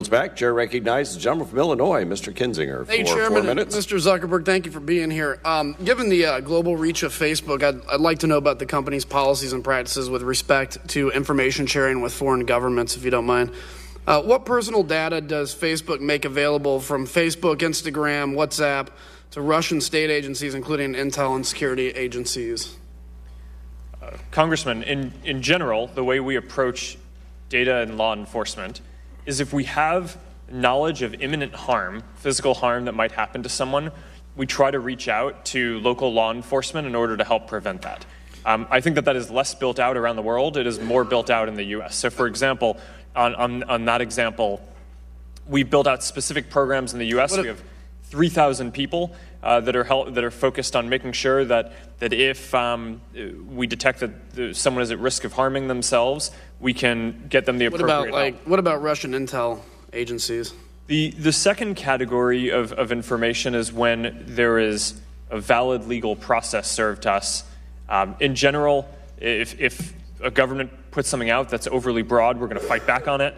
back. Chair recognizes the gentleman from Illinois, Mr. Kinzinger, for Chairman, 4 minutes. Mr. Zuckerberg, thank you for being here. Given the global reach of Facebook, I'd like to know about the company's policies and practices with respect to information sharing with foreign governments, if you don't mind. What personal data does Facebook make available from Facebook, Instagram, WhatsApp to Russian state agencies, including intel and security agencies? Congressman, in general, the way we approach data and law enforcement is if we have knowledge of imminent harm, physical harm that might happen to someone, we try to reach out to local law enforcement in order to help prevent that. I think that is less built out around the world. It is more built out in the U.S. So, for example, on that example, we built out specific programs in the U.S. We have 3,000 people that are focused on making sure that if we detect that someone is at risk of harming themselves, we can get them the appropriate help. What about Russian intel agencies? The second category of information is when there is a valid legal process served to us. In general, if a government puts something out that's overly broad, we're going to fight back on it.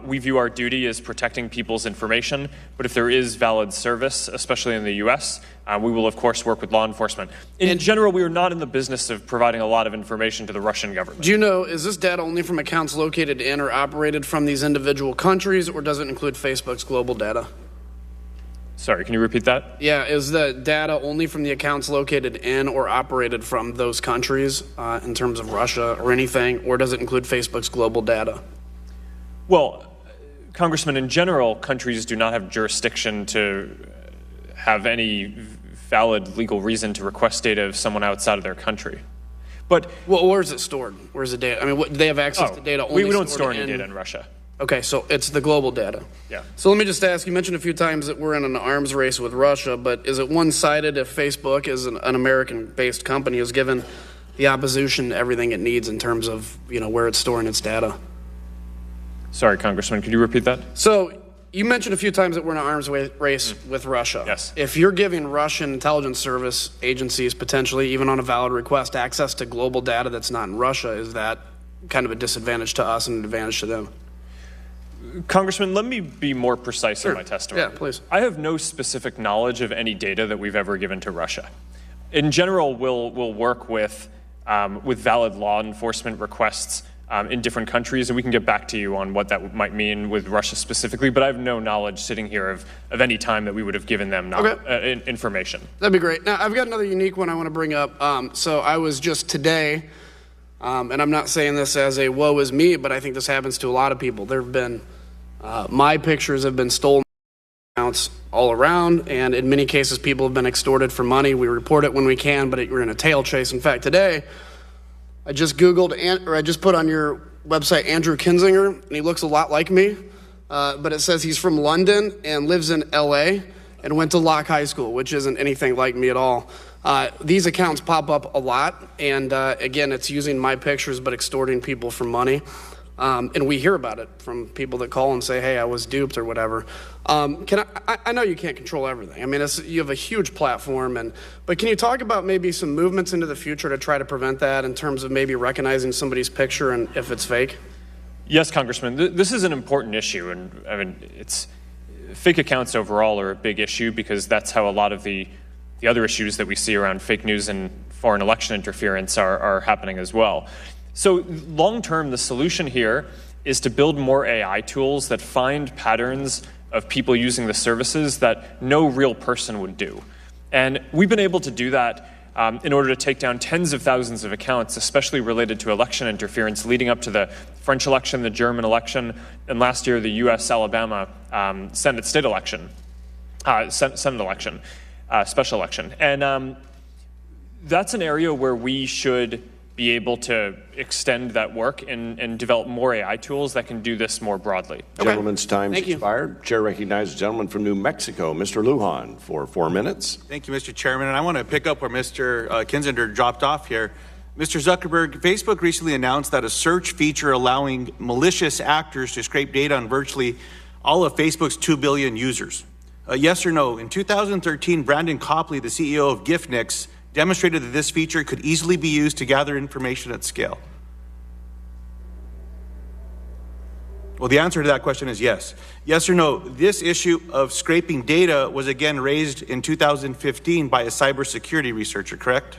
We view our duty as protecting people's information, but if there is valid service, especially in the U.S., we will, of course, work with law enforcement. In general, we are not in the business of providing a lot of information to the Russian government. Do you know, is this data only from accounts located in or operated from these individual countries, or does it include Facebook's global data? Sorry, can you repeat that? Yeah, is the data only from the accounts located in or operated from those countries in terms of Russia or anything, or does it include Facebook's global data? Well, Congressman, in general, countries do not have jurisdiction to have any valid legal reason to request data of someone outside of their country. But where is it stored? Where's the data? I mean, do they have access to data only? We don't store any data in Russia. Okay, so it's the global data. Yeah. So let me just ask, you mentioned a few times that we're in an arms race with Russia, but is it one-sided if Facebook, as an American-based company, is given the opposition everything it needs in terms of, where it's storing its data? Sorry, Congressman, could you repeat that? So you mentioned a few times that we're in an arms race with Russia. Yes. If you're giving Russian intelligence service agencies, potentially even on a valid request, access to global data that's not in Russia, is that kind of a disadvantage to us and an advantage to them? Congressman, let me be more precise in my testimony. Yeah, please. I have no specific knowledge of any data that we've ever given to Russia. In general, we'll work with valid law enforcement requests in different countries, and we can get back to you on what that might mean with Russia specifically, but I have no knowledge sitting here of any time that we would have given them information. That'd be great. Now, I've got another unique one I want to bring up. So I was just today, and I'm not saying this as a woe is me, but I think this happens to a lot of people. There have been, my pictures have been stolen accounts all around, and in many cases, people have been extorted for money. We report it when we can, but we're in a tail chase. In fact, today, I just I just put on your website Andrew Kinzinger, and he looks a lot like me, but it says he's from London and lives in L.A. and went to Locke High School, which isn't anything like me at all. These accounts pop up a lot, and again, it's using my pictures but extorting people for money. And we hear about it from people that call and say, hey, I was duped or whatever. I know you can't control everything. I mean, you have a huge platform, but can you talk about maybe some movements into the future to try to prevent that in terms of maybe recognizing somebody's picture and if it's fake? Yes, Congressman, this is an important issue, and I mean, fake accounts overall are a big issue because that's how a lot of the other issues that we see around fake news and foreign election interference are happening as well. So long-term, the solution here is to build more AI tools that find patterns of people using the services that no real person would do. And we've been able to do that in order to take down tens of thousands of accounts, especially related to election interference leading up to the French election, the German election, and last year the U.S.-Alabama Senate election, special election. And that's an area where we should be able to extend that work and develop more AI tools that can do this more broadly. Okay. Gentleman's time expired. Chair recognizes the gentleman from New Mexico, Mr. Lujan, for 4 minutes. Thank you, Mr. Chairman. And I want to pick up where Mr. Kinzinger dropped off here. Mr. Zuckerberg, Facebook recently announced that a search feature allowing malicious actors to scrape data on virtually all of Facebook's 2 billion users. Yes or no? In 2013, Brandon Copley, the CEO of Giftnix, demonstrated that this feature could easily be used to gather information at scale. Well, the answer to that question is yes. Yes or no, this issue of scraping data was again raised in 2015 by a cybersecurity researcher, correct?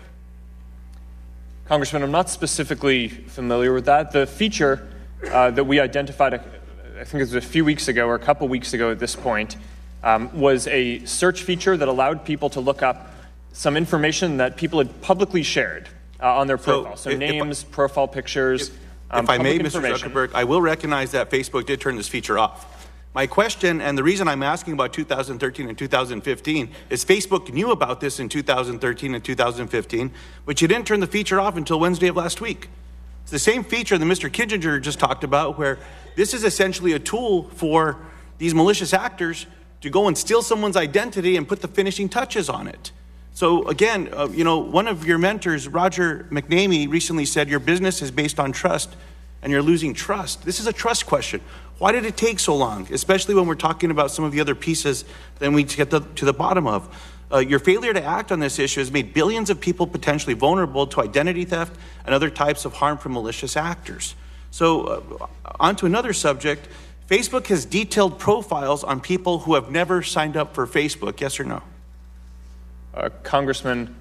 Congressman, I'm not specifically familiar with that. The feature that we identified, I think it was a few weeks ago or a couple weeks ago at this point, was a search feature that allowed people to look up some information that people had publicly shared on their profile. So names, profile pictures, if I may, public Mr. Zuckerberg, I will recognize that Facebook did turn this feature off. My question, and the reason I'm asking about 2013 and 2015, is Facebook knew about this in 2013 and 2015, but you didn't turn the feature off until Wednesday of last week. It's the same feature that Mr. Kinzinger just talked about, where this is essentially a tool for these malicious actors to go and steal someone's identity and put the finishing touches on it. So again, one of your mentors, Roger McNamee, recently said your business is based on trust and you're losing trust. This is a trust question. Why did it take so long, especially when we're talking about some of the other pieces that we get to the bottom of? Your failure to act on this issue has made billions of people potentially vulnerable to identity theft and other types of harm from malicious actors. So on to another subject. Facebook has detailed profiles on people who have never signed up for Facebook, yes or no? Congressman,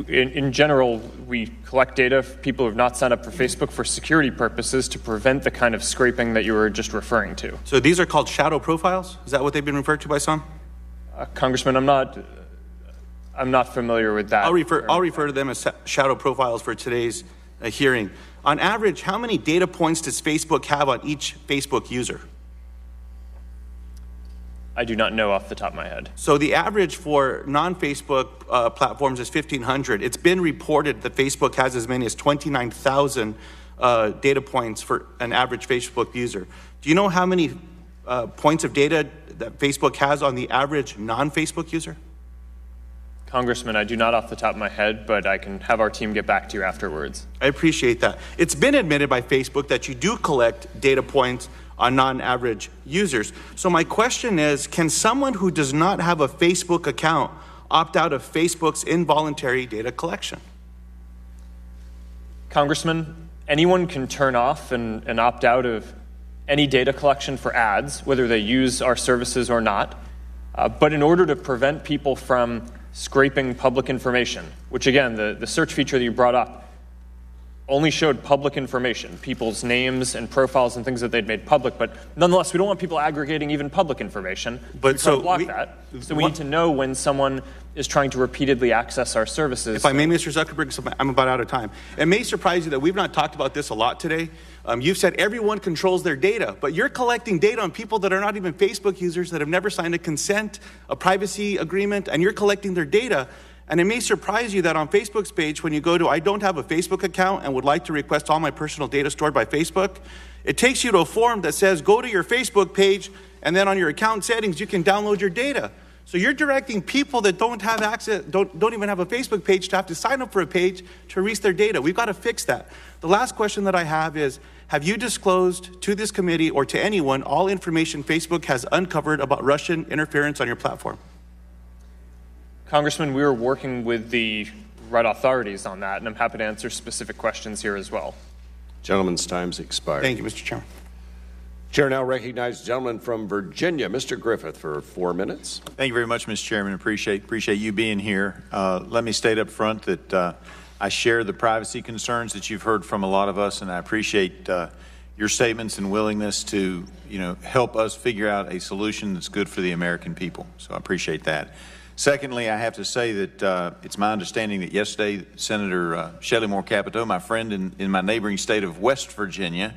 in general, we collect data of people who have not signed up for Facebook for security purposes to prevent the kind of scraping that you were just referring to. So these are called shadow profiles? Is that what they've been referred to by some? Congressman, I'm not familiar with that. I'll refer to them as shadow profiles for today's hearing. On average, how many data points does Facebook have on each Facebook user? I do not know off the top of my head. So the average for non-Facebook platforms is 1,500. It's been reported that Facebook has as many as 29,000 data points for an average Facebook user. Do you know how many points of data that Facebook has on the average non-Facebook user? Congressman, I do not off the top of my head, but I can have our team get back to you afterwards. I appreciate that. It's been admitted by Facebook that you do collect data points on non-average users. So my question is, can someone who does not have a Facebook account opt out of Facebook's involuntary data collection? Congressman, anyone can turn off and opt out of any data collection for ads, whether they use our services or not. But in order to prevent people from scraping public information, which again, the search feature that you brought up only showed public information, people's names and profiles and things that they'd made public, but nonetheless, we don't want people aggregating even public information. But so block that. So we need to know when someone is trying to repeatedly access our services. If I may, Mr. Zuckerberg, so I'm about out of time. It may surprise you that we've not talked about this a lot today. You've said everyone controls their data, but you're collecting data on people that are not even Facebook users, that have never signed a consent, a privacy agreement, and you're collecting their data. And it may surprise you that on Facebook's page, when you go to I don't have a Facebook account and would like to request all my personal data stored by Facebook, it takes you to a form that says go to your Facebook page, and then on your account settings, you can download your data. So you're directing people that don't have access, don't even have a Facebook page, to have to sign up for a page to release their data. We've got to fix that. The last question that I have is, have you disclosed to this committee or to anyone all information Facebook has uncovered about Russian interference on your platform? Congressman, we are working with the right authorities on that, and I'm happy to answer specific questions here as well. Gentleman's time's expired. Thank you, Mr. Chairman. Chair now recognizes the gentleman from Virginia, Mr. Griffith, for 4 minutes. Thank you very much, Mr. Chairman. Appreciate you being here. Let me state up front that I share the privacy concerns that you've heard from a lot of us, and I appreciate your statements and willingness to, help us figure out a solution that's good for the American people. So I appreciate that. Secondly, I have to say that it's my understanding that yesterday Senator Shelley Moore Capito, my friend in my neighboring state of West Virginia,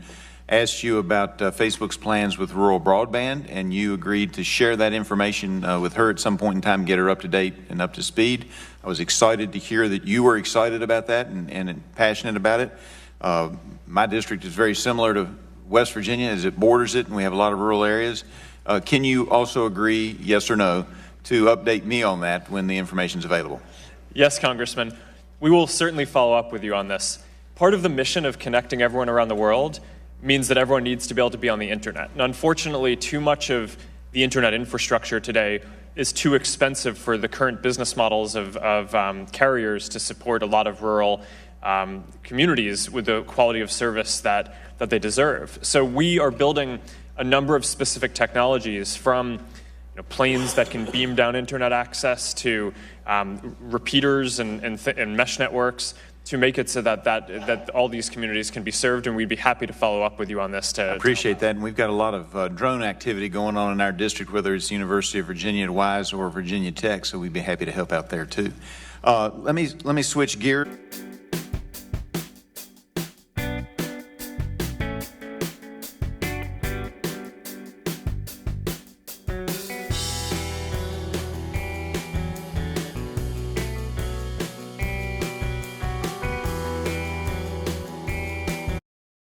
asked you about Facebook's plans with rural broadband, and you agreed to share that information with her at some point in time, get her up to date and up to speed. I was excited to hear that you were excited about that and passionate about it. My district is very similar to West Virginia as it borders it, and we have a lot of rural areas. Can you also agree, yes or no, to update me on that when the information is available? Yes, Congressman. We will certainly follow up with you on this. Part of the mission of connecting everyone around the world means that everyone needs to be able to be on the internet. And unfortunately, too much of the internet infrastructure today is too expensive for the current business models of carriers to support a lot of rural communities with the quality of service that they deserve. So we are building a number of specific technologies, from planes that can beam down internet access to repeaters and mesh networks, to make it so that all these communities can be served. And we'd be happy to follow up with you on this. To Appreciate that. And we've got a lot of drone activity going on in our district, whether it's University of Virginia at Wise or Virginia Tech. So we'd be happy to help out there too. Let me switch gears.